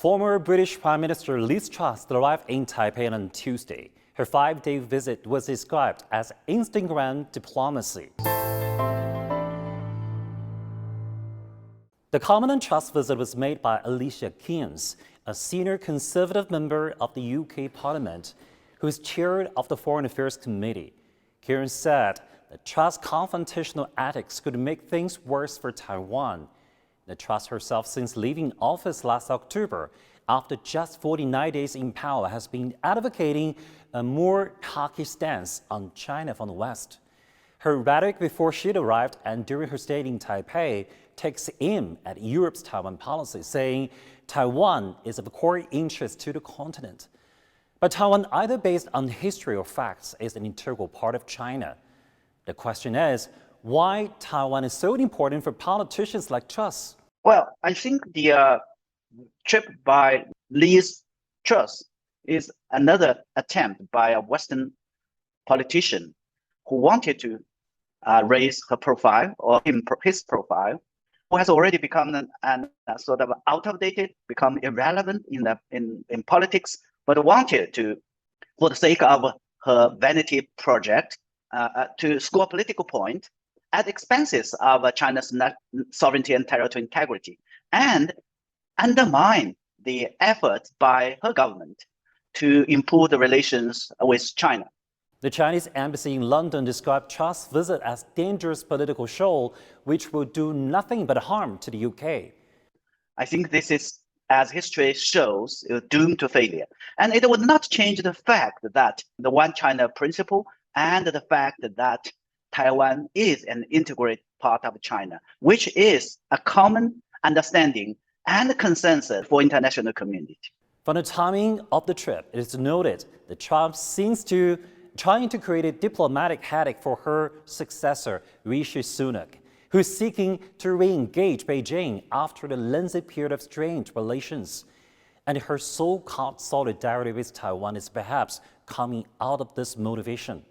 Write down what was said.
Former British Prime Minister Liz Truss arrived in Taipei on Tuesday. Her 5-day visit was described as Instagram diplomacy. The comment on Truss' visit was made by Alicia Keys, a senior Conservative member of the UK Parliament, who is chair of the Foreign Affairs Committee. Keys said that Truss' confrontational ethics could make things worse for Taiwan. The Truss herself, since leaving office last October, after just 49 days in power, has been advocating a more hawkish stance on China from the West. Her rhetoric before she arrived and during her stay in Taipei takes aim at Europe's Taiwan policy, saying Taiwan is of core interest to the continent. But Taiwan, either based on history or facts, is an integral part of China. The question is, why Taiwan is so important for politicians like Truss? Well, I think the trip by Liz Truss is another attempt by a Western politician who wanted to raise her profile or his profile, who has already become an sort of outdated, become irrelevant in politics, but wanted to, for the sake of her vanity project, to score political point at expenses of China's sovereignty and territorial integrity, and undermine the efforts by her government to improve the relations with China. The Chinese embassy in London described Truss' visit as dangerous political show, which will do nothing but harm to the UK. I think this is, as history shows, doomed to failure. And it would not change the fact that the One China principle and the fact that Taiwan is an integral part of China, which is a common understanding and consensus for international community. From the timing of the trip, it is noted that Trump seems to trying to create a diplomatic headache for her successor, Rishi Sunak, who is seeking to re-engage Beijing after the lengthy period of strained relations. And her so-called solidarity with Taiwan is perhaps coming out of this motivation.